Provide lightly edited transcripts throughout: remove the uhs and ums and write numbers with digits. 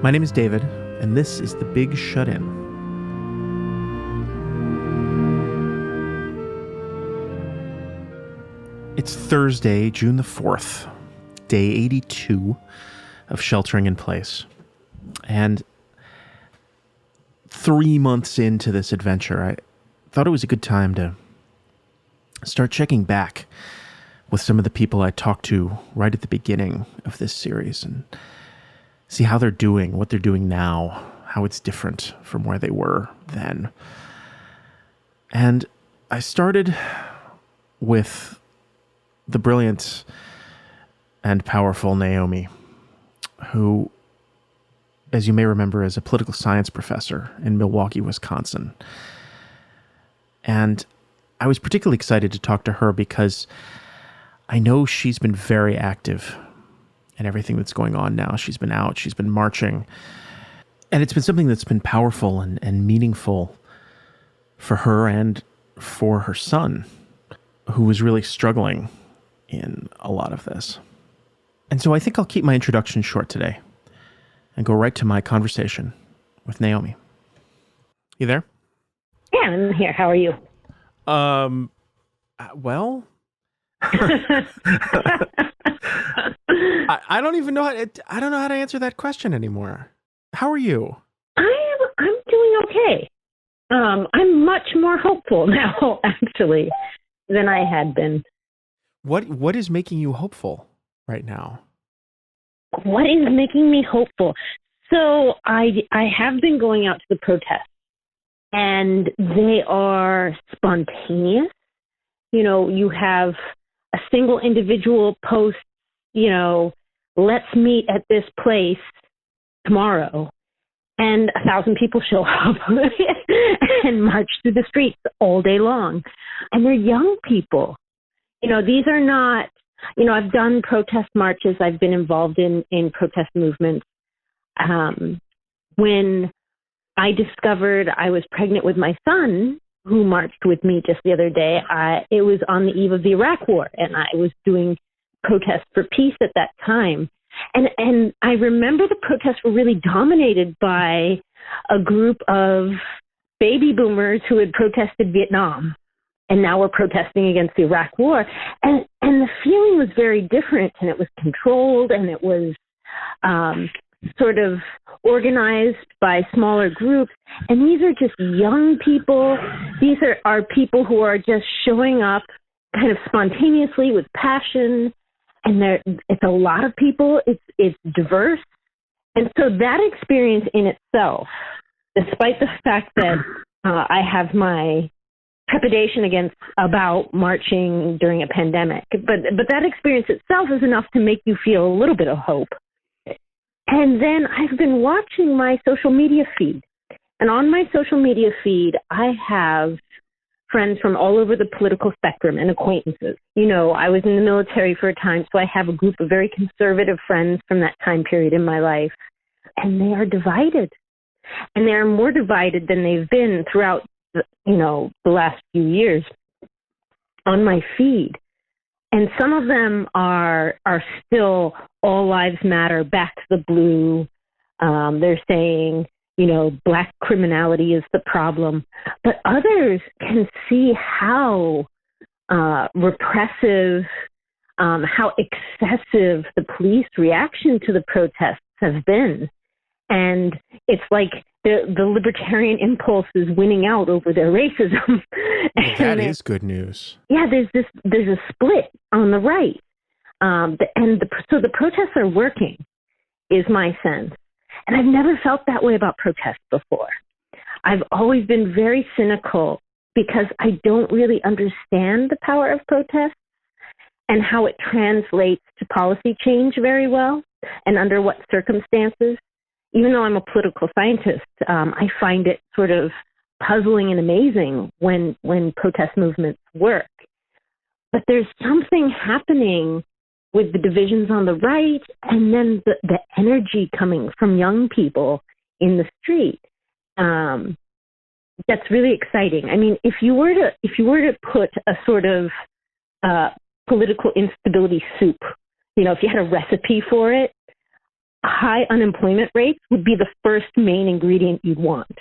My name is David, and this is The Big Shut-In. It's Thursday, June the 4th, day 82 of sheltering in place. And 3 months into this adventure, I thought it was a good time to start checking back with some of the people I talked to right at the beginning of this series and see how they're doing, what they're doing now, how it's different from where they were then. And I started with the brilliant and powerful Naomi, who, as you may remember, is a political science professor in Milwaukee, Wisconsin. And I was particularly excited to talk to her because I know she's been very active in everything that's going on now. She's been out, she's been marching, and it's been something that's been powerful and meaningful for her and for her son, who was really struggling in a lot of this. And so I think I'll keep my introduction short today and go right to my conversation with Naomi. You there? Yeah, I'm here. How are you? Well, I don't even know I don't know how to answer that question anymore. How are you? I'm doing okay. I'm much more hopeful now, actually, than I had been. What is making you hopeful right now? What is making me hopeful? So I have been going out to the protests, and they are spontaneous. You know, you have a single individual post, let's meet at this place tomorrow, and 1,000 people show up and march through the streets all day long. And they're young people. These are not, I've done protest marches. I've been involved in protest movements. When I discovered I was pregnant with my son, who marched with me just the other day, it was on the eve of the Iraq War, and I was doing protests for peace at that time. And I remember the protests were really dominated by a group of baby boomers who had protested Vietnam and now we're protesting against the Iraq War. And the feeling was very different, and it was controlled, and it was sort of organized by smaller groups. And these are just young people. These are people who are just showing up kind of spontaneously with passion. And it's a lot of people. It's diverse. And so that experience in itself, despite the fact that I have my trepidation about marching during a pandemic, but that experience itself is enough to make you feel a little bit of hope. And then I've been watching my social media feed. And on my social media feed, I have friends from all over the political spectrum and acquaintances. I was in the military for a time, so I have a group of very conservative friends from that time period in my life. And they are divided. And they are more divided than they've been throughout the last few years on my feed. And some of them are still all lives matter, back to the blue. They're saying, black criminality is the problem. But others can see how repressive, how excessive the police reaction to the protests has been. And it's like the libertarian impulse is winning out over their racism. Well, that is good news. Yeah, there's a split on the right. So the protests are working, is my sense. And I've never felt that way about protests before. I've always been very cynical because I don't really understand the power of protests and how it translates to policy change very well and under what circumstances. Even though I'm a political scientist, I find it sort of puzzling and amazing when protest movements work. But there's something happening with the divisions on the right and then the energy coming from young people in the street. That's really exciting. I mean, if you were to put a sort of political instability soup, if you had a recipe for it, high unemployment rates would be the first main ingredient you'd want.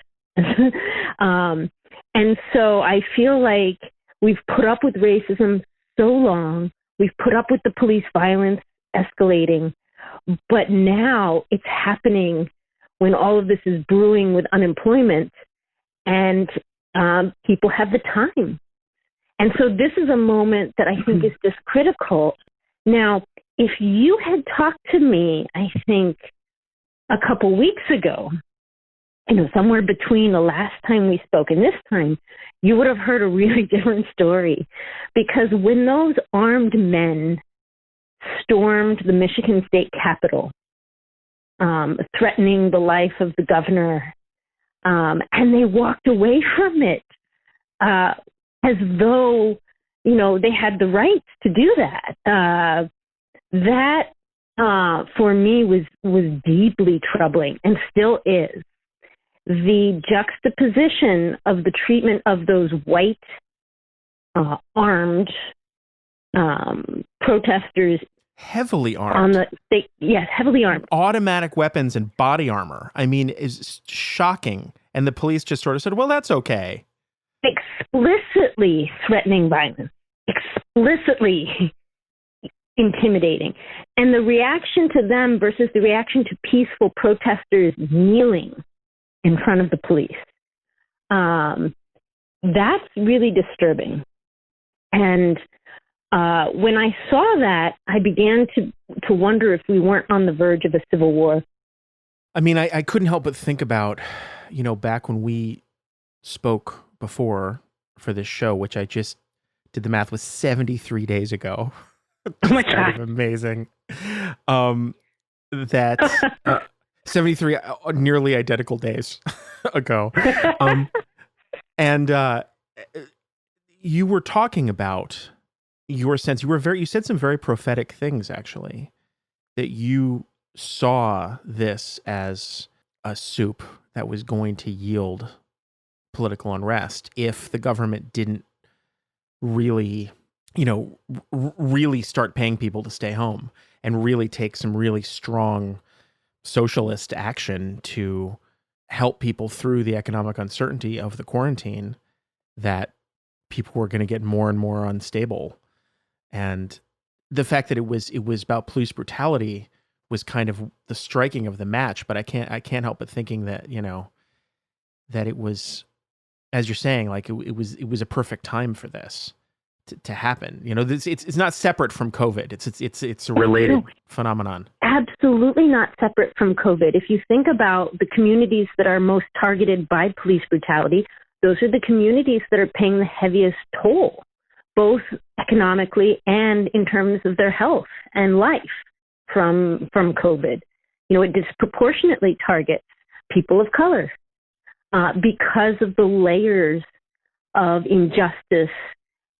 And so I feel like we've put up with racism so long. We've put up with the police violence escalating. But now it's happening when all of this is brewing with unemployment, and people have the time. And so this is a moment that I think is just critical. Now, if you had talked to me, I think, a couple weeks ago, somewhere between the last time we spoke and this time, you would have heard a really different story. Because when those armed men stormed the Michigan State Capitol, threatening the life of the governor, and they walked away from it as though, they had the right to do that. That for me was deeply troubling, and still is. The juxtaposition of the treatment of those white armed protesters, heavily armed. Heavily armed. Automatic weapons and body armor. I mean, is shocking. And the police just sort of said, well, that's okay. Explicitly threatening violence. Explicitly intimidating. And the reaction to them versus the reaction to peaceful protesters kneeling in front of the police. That's really disturbing. And when I saw that, I began to wonder if we weren't on the verge of a civil war. I mean, I couldn't help but think about, back when we spoke before for this show, which I just did the math, was 73 days ago. Oh my God. Kind of amazing. That 73 nearly identical days ago. And you were talking about your sense. You said some very prophetic things, actually, that you saw this as a soup that was going to yield political unrest if the government didn't really, really start paying people to stay home and really take some really strong socialist action to help people through the economic uncertainty of the quarantine, that people were going to get more and more unstable. And the fact that it was about police brutality was kind of the striking of the match. But I can't help but thinking that, that it was, as you're saying, like it was a perfect time for this to happen. It's not separate from COVID. It's a related phenomenon. Absolutely not separate from COVID. If you think about the communities that are most targeted by police brutality, those are the communities that are paying the heaviest toll, both economically and in terms of their health and life from COVID. It disproportionately targets people of color because of the layers of injustice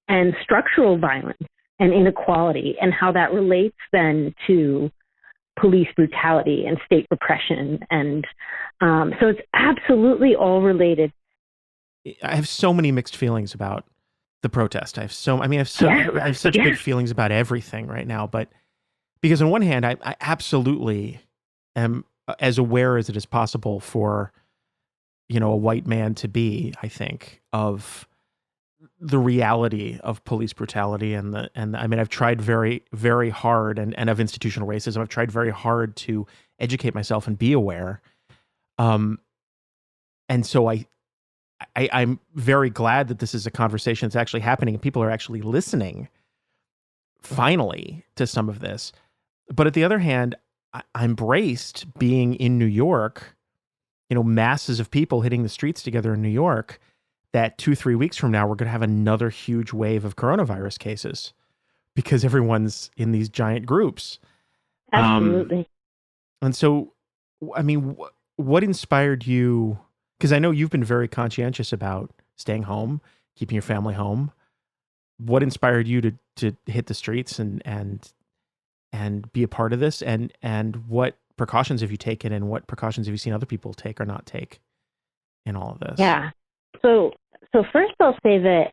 and structural violence and inequality, and how that relates then to police brutality and state repression. And so it's absolutely all related. I have so many mixed feelings about the protest. I have such good feelings about everything right now. But because on one hand, I absolutely am as aware as it is possible for, a white man to be, I think, of the reality of police brutality and I mean, I've tried very, very hard and of institutional racism. I've tried very hard to educate myself and be aware. And so I'm very glad that this is a conversation that's actually happening and people are actually listening finally to some of this. But at the other hand, I'm braced being in New York, masses of people hitting the streets together in New York, that 2-3 weeks from now, we're going to have another huge wave of coronavirus cases because everyone's in these giant groups. Absolutely. And so, I mean, what inspired you? Because I know you've been very conscientious about staying home, keeping your family home. What inspired you to hit the streets and be a part of this? And what precautions have you taken, and what precautions have you seen other people take or not take in all of this? Yeah. So first I'll say that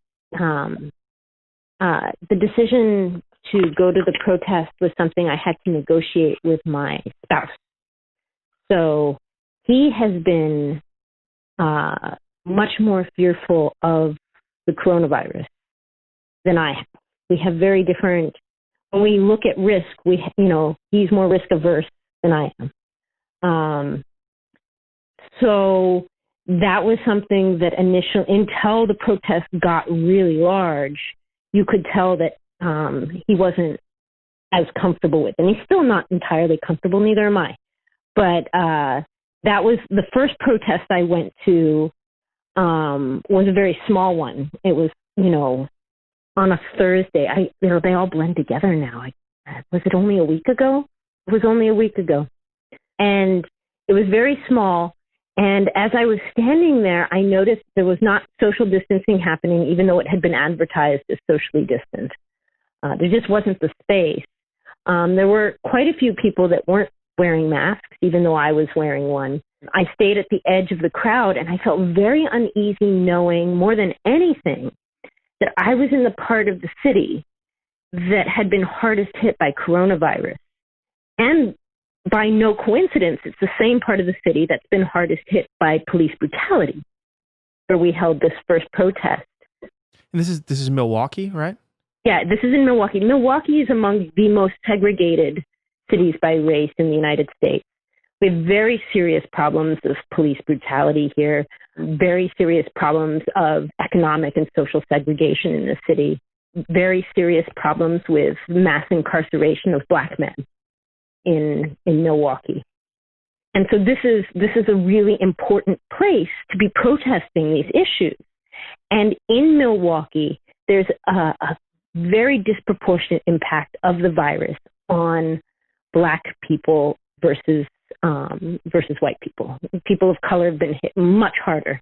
the decision to go to the protest was something I had to negotiate with my spouse. So he has been much more fearful of the coronavirus than I have. We have very different, when we look at risk, he's more risk averse than I am. So that was something that until the protest got really large, you could tell that he wasn't as comfortable with. And he's still not entirely comfortable, neither am I. But that was the first protest I went to, was a very small one. It was, on a Thursday. They all blend together now. Was it only a week ago? It was only a week ago. And it was very small. And as I was standing there, I noticed there was not social distancing happening, even though it had been advertised as socially distant. There just wasn't the space. There were quite a few people that weren't wearing masks, even though I was wearing one. I stayed at the edge of the crowd, and I felt very uneasy knowing more than anything that I was in the part of the city that had been hardest hit by coronavirus. And by no coincidence, it's the same part of the city that's been hardest hit by police brutality, where we held this first protest. And this is Milwaukee, right? Yeah, this is in Milwaukee. Milwaukee is among the most segregated cities by race in the United States. We have very serious problems of police brutality here, very serious problems of economic and social segregation in the city, very serious problems with mass incarceration of Black men in Milwaukee. And so this is a really important place to be protesting these issues. And in Milwaukee, there's a very disproportionate impact of the virus on Black people versus white people. People of color have been hit much harder.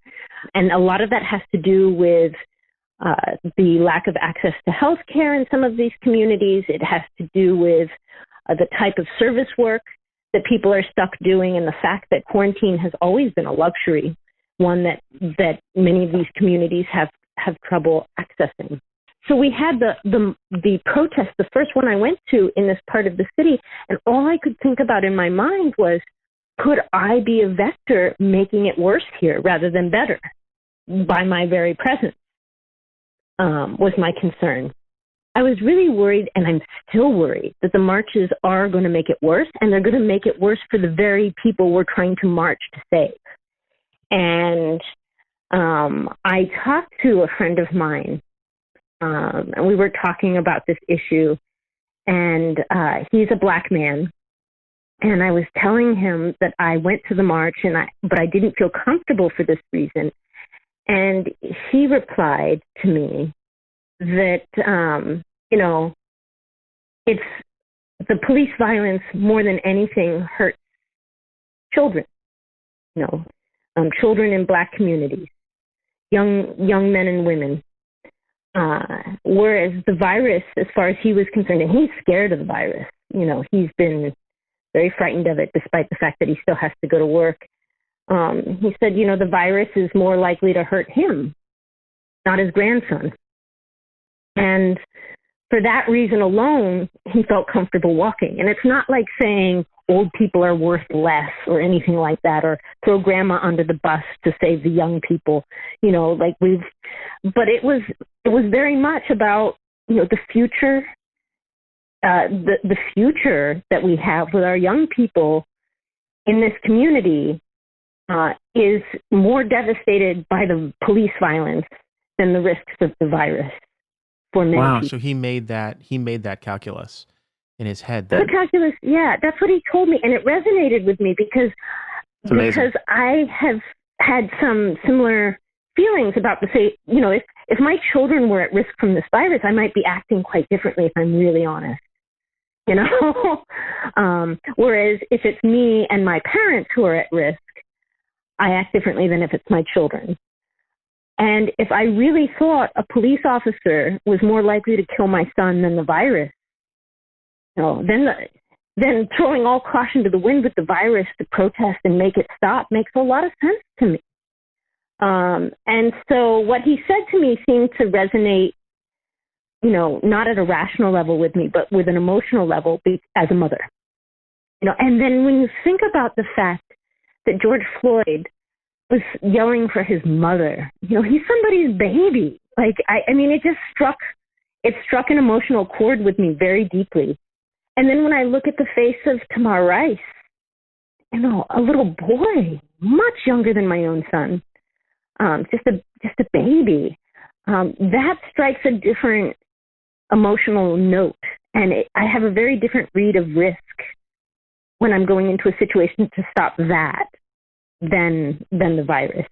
And a lot of that has to do with the lack of access to health care in some of these communities. It has to do with the type of service work that people are stuck doing, and the fact that quarantine has always been a luxury, one that many of these communities have trouble accessing. So we had the protest, the first one I went to in this part of the city, and all I could think about in my mind was, could I be a vector making it worse here rather than better by my very presence, was my concern. I was really worried, and I'm still worried, that the marches are going to make it worse, and they're going to make it worse for the very people we're trying to march to save. And I talked to a friend of mine, and we were talking about this issue, and he's a Black man, and I was telling him that I went to the march, but I didn't feel comfortable for this reason. And he replied to me that, it's the police violence more than anything hurts children, children in Black communities, young men and women. Whereas the virus, as far as he was concerned, and he's scared of the virus, he's been very frightened of it, despite the fact that he still has to go to work. He said, the virus is more likely to hurt him, not his grandson. And for that reason alone, he felt comfortable walking. And it's not like saying old people are worth less or anything like that, or throw grandma under the bus to save the young people, but it was very much about, the future, the future that we have with our young people in this community is more devastated by the police violence than the risks of the virus for many Wow, people. so he made that calculus in his head. Then. The calculus, yeah, that's what he told me, and it resonated with me because I have had some similar feelings about if my children were at risk from this virus, I might be acting quite differently if I'm really honest. Whereas if it's me and my parents who are at risk, I act differently than if it's my children. And if I really thought a police officer was more likely to kill my son than the virus, then throwing all caution to the wind with the virus to protest and make it stop makes a lot of sense to me. And so what he said to me seemed to resonate, not at a rational level with me, but with an emotional level as a mother. And then when you think about the fact that George Floyd was yelling for his mother. You know, he's somebody's baby. Like, I mean, it struck an emotional chord with me very deeply. And then when I look at the face of Tamar Rice, you know, a little boy, much younger than my own son, just a baby, that strikes a different emotional note. And I have a very different read of risk when I'm going into a situation to stop that than the virus.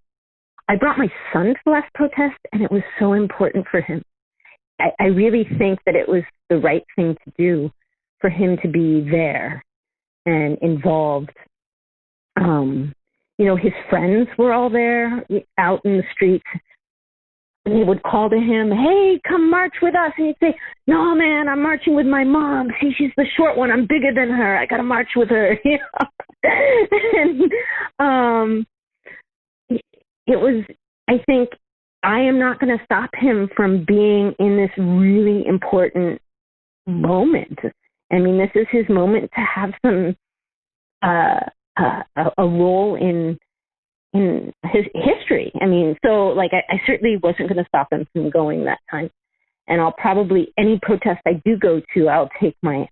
I brought my son to the last protest, and it was so important for him. I really think that it was the right thing to do for him to be there and involved. You know, his friends were all there out in the streets, and they would call to him, "Hey, come march with us." And he'd say, "No, man, I'm marching with my mom. See, she's the short one. I'm bigger than her. I got to march with her." You know? And it was, I think, I am not going to stop him from being in this really important moment. I mean, this is his moment to have some a role in his history. I mean, so like I certainly wasn't going to stop him from going that time. And I'll probably, any protest I do go to, I'll take my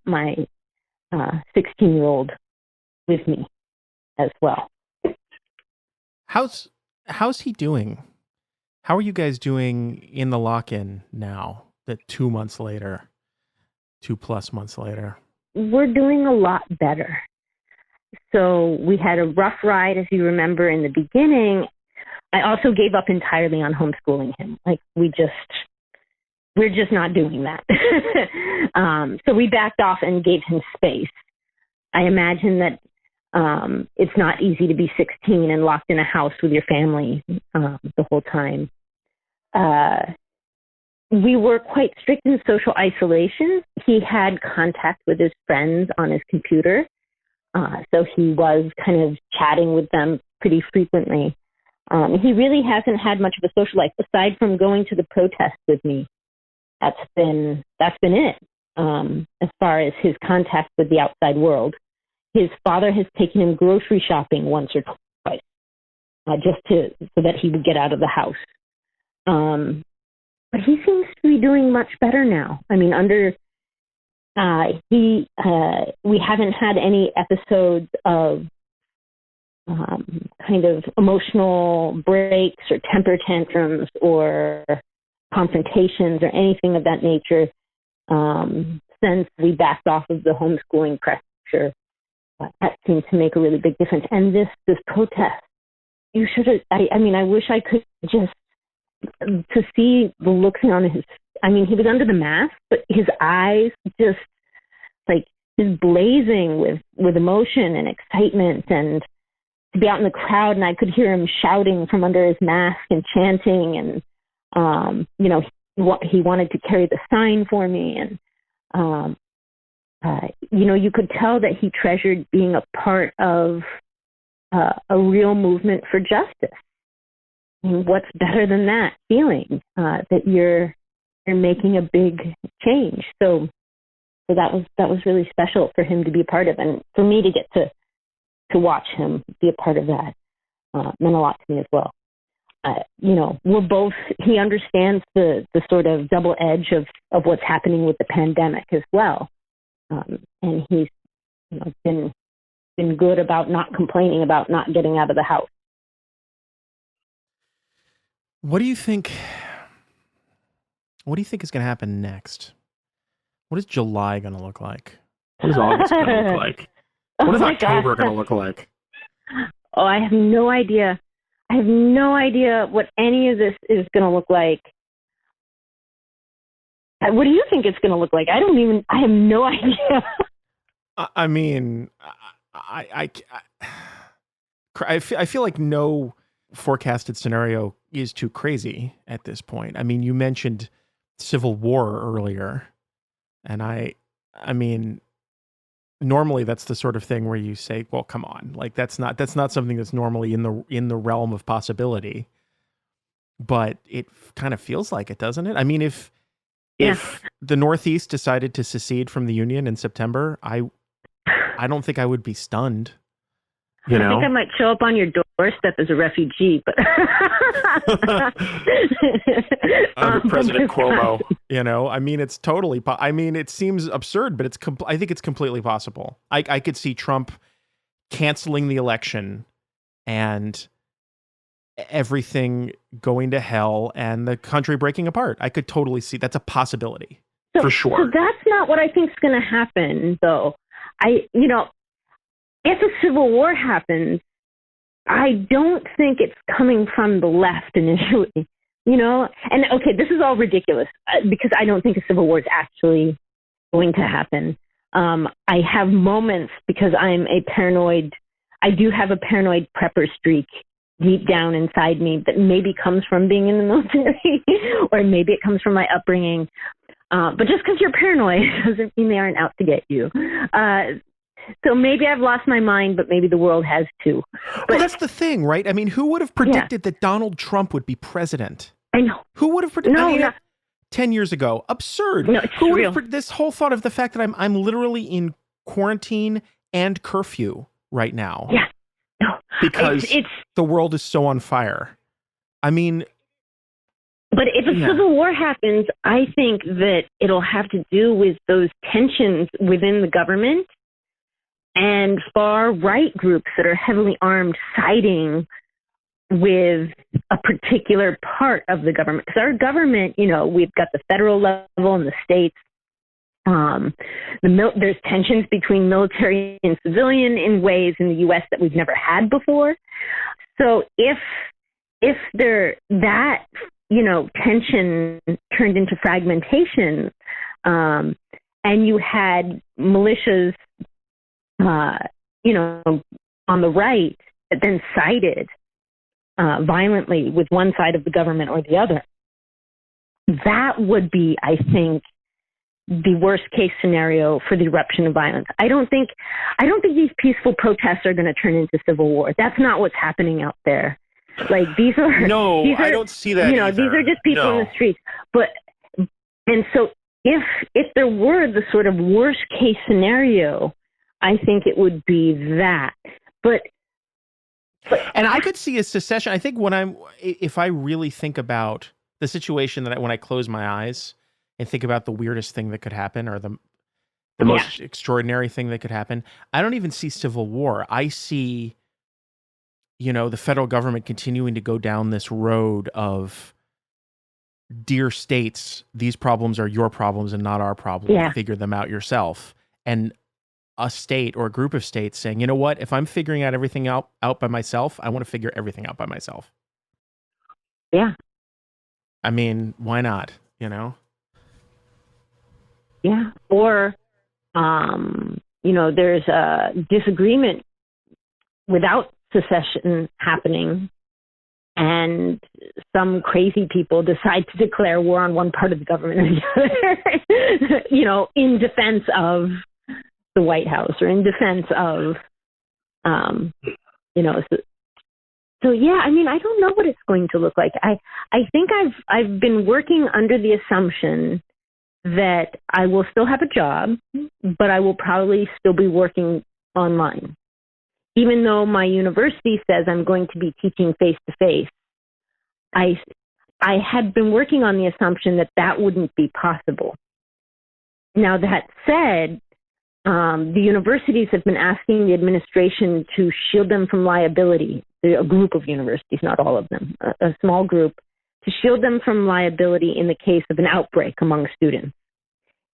16-year-old with me as well. How's he doing? How are you guys doing in the lock-in now that 2 months later, 2+ months later? We're doing a lot better. So we had a rough ride, as you remember, in the beginning. I also gave up entirely on homeschooling him. Like, we're just not doing that. So we backed off and gave him space. I imagine that it's not easy to be 16 and locked in a house with your family the whole time. We were quite strict in social isolation. He had contact with his friends on his computer. So he was kind of chatting with them pretty frequently. He really hasn't had much of a social life aside from going to the protest with me. That's been it. As far as his contact with the outside world, his father has taken him grocery shopping once or twice, so that he would get out of the house. But he seems to be doing much better now. I mean, we haven't had any episodes of kind of emotional breaks or temper tantrums or confrontations or anything of that nature since we backed off of the homeschooling pressure. That seemed to make a really big difference. And this protest, you should have, I mean, I wish I could just, to see the looks on his, I mean, he was under the mask, but his eyes just like is blazing with emotion and excitement, and to be out in the crowd and I could hear him shouting from under his mask and chanting, and you know, he wanted to carry the sign for me, and you know, you could tell that he treasured being a part of a real movement for justice. I mean, what's better than that feeling that you're making a big change? So that was really special for him to be a part of, and for me to get to watch him be a part of that meant a lot to me as well. You know, he understands the sort of double edge of what's happening with the pandemic as well, and he's, you know, been good about not complaining about not getting out of the house. What do you think is going to happen next? What is July going to look like? What is August going to look like? What is October going to look like? Oh, I have no idea. I have no idea what any of this is going to look like. What do you think it's going to look like? I have no idea. I mean, I feel like no forecasted scenario is too crazy at this point. I mean, you mentioned civil war earlier, and I mean, normally that's the sort of thing where you say, well, come on, like that's not something that's normally in the realm of possibility, but it kind of feels like it, doesn't it? I mean, if the Northeast decided to secede from the Union in September, I don't think I would be stunned. You know? I think I might show up on your doorstep as a refugee, but Under President Cuomo, you know, I mean, it's totally, I mean, it seems absurd, but I think it's completely possible. I could see Trump canceling the election and everything going to hell and the country breaking apart. I could totally see that's a possibility for sure. So that's not what I think is going to happen, though. If a civil war happens, I don't think it's coming from the left initially, And okay, this is all ridiculous because I don't think a civil war is actually going to happen. I have moments because I do have a paranoid prepper streak deep down inside me that maybe comes from being in the military or maybe it comes from my upbringing. But just because you're paranoid doesn't mean they aren't out to get you. So maybe I've lost my mind, but maybe the world has too. Well, that's the thing, right? I mean, who would have predicted that Donald Trump would be president? I know. Who would have predicted? No. 10 years ago. Absurd. No, it's who real. This whole thought of the fact that I'm literally in quarantine and curfew right now. Yeah. No. Because the world is so on fire. I mean... But if a civil war happens, I think that it'll have to do with those tensions within the government and far-right groups that are heavily armed siding with a particular part of the government. Because our government, we've got the federal level and the states. There's tensions between military and civilian in ways in the U.S. that we've never had before. So if that tension turned into fragmentation, and you had militias, on the right that then sided violently with one side of the government or the other, that would be, I think, the worst case scenario for the eruption of violence. I don't think these peaceful protests are going to turn into civil war. That's not what's happening out there. Like these are I don't see that. Either. These are just people in the streets. And so if there were the sort of worst case scenario, I think it would be that. But and I could see a secession. I think if I really think about the situation when I close my eyes and think about the weirdest thing that could happen or the most extraordinary thing that could happen, I don't even see civil war. I see, the federal government continuing to go down this road of, dear states, these problems are your problems and not our problems. Yeah. Figure them out yourself. And a state or a group of states saying, you know what, if I'm figuring out everything out by myself, I want to figure everything out by myself. Yeah. I mean, why not, Yeah. Or, there's a disagreement without secession happening and some crazy people decide to declare war on one part of the government or the other, in defense of the White House or in defense of, so yeah, I mean, I don't know what it's going to look like. I think I've been working under the assumption that I will still have a job, but I will probably still be working online. Even though my university says I'm going to be teaching face-to-face, I had been working on the assumption that wouldn't be possible. Now, that said, the universities have been asking the administration to shield them from liability. A group of universities, not all of them, a small group, to shield them from liability in the case of an outbreak among students.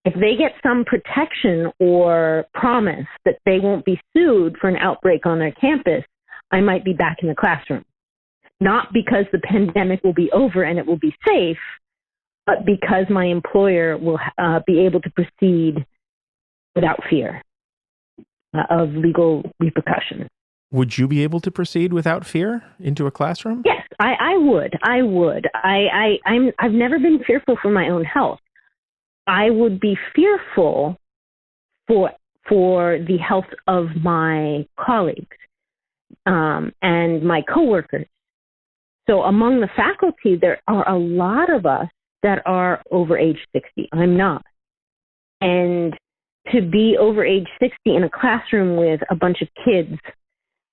If they get some protection or promise that they won't be sued for an outbreak on their campus, I might be back in the classroom. Not because the pandemic will be over and it will be safe, but because my employer will be able to proceed without fear of legal repercussions. Would you be able to proceed without fear into a classroom? Yes, I would. I've never been fearful for my own health. I would be fearful for the health of my colleagues and my coworkers. So among the faculty, there are a lot of us that are over age 60. I'm not. And to be over age 60 in a classroom with a bunch of kids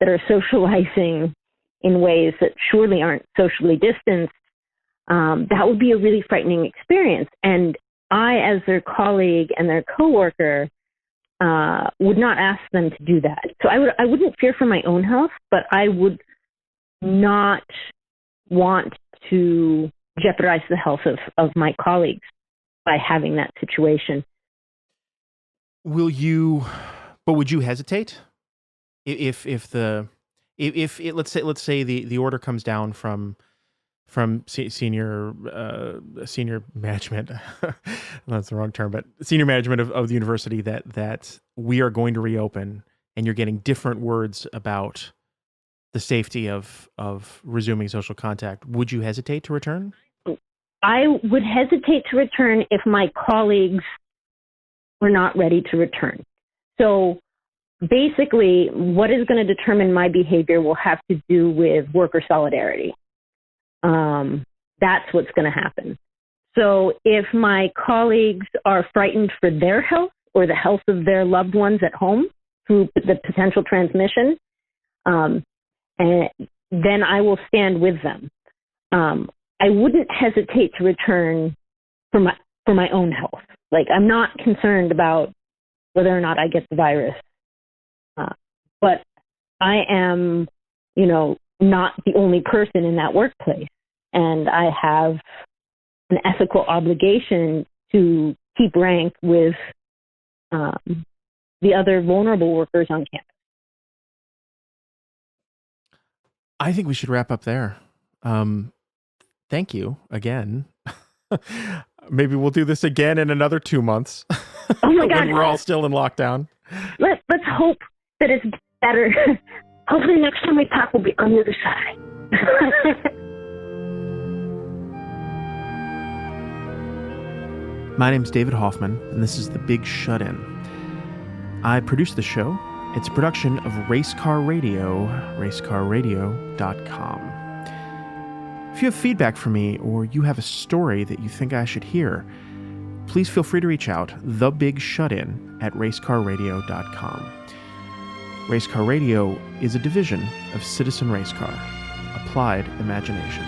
that are socializing in ways that surely aren't socially distanced, that would be a really frightening experience. And I, as their colleague and their coworker, would not ask them to do that. So I wouldn't fear for my own health, but I would not want to jeopardize the health of my colleagues by having that situation. Would you hesitate if let's say the order comes down from senior management, that's the wrong term, but senior management of the university that we are going to reopen, and you're getting different words about the safety of resuming social contact, would you hesitate to return? I would hesitate to return if my colleagues were not ready to return. So basically, what is going to determine my behavior will have to do with worker solidarity. That's what's going to happen. So if my colleagues are frightened for their health or the health of their loved ones at home through the potential transmission, and then I will stand with them. I wouldn't hesitate to return for my own health. Like, I'm not concerned about whether or not I get the virus, but I am, not the only person in that workplace, and I have an ethical obligation to keep rank with the other vulnerable workers on campus. I think we should wrap up there. Thank you again. Maybe we'll do this again in another 2 months. Oh my God. When we're all still in lockdown. Let's hope that it's better. Hopefully next time we talk, we'll be on the other side. My name's David Hoffman, and this is The Big Shut-In. I produce the show. It's a production of Racecar Radio, racecarradio.com. If you have feedback for me, or you have a story that you think I should hear, please feel free to reach out, thebigshut-in@racecarradio.com. Racecar Radio is a division of Citizen Racecar, Applied Imagination.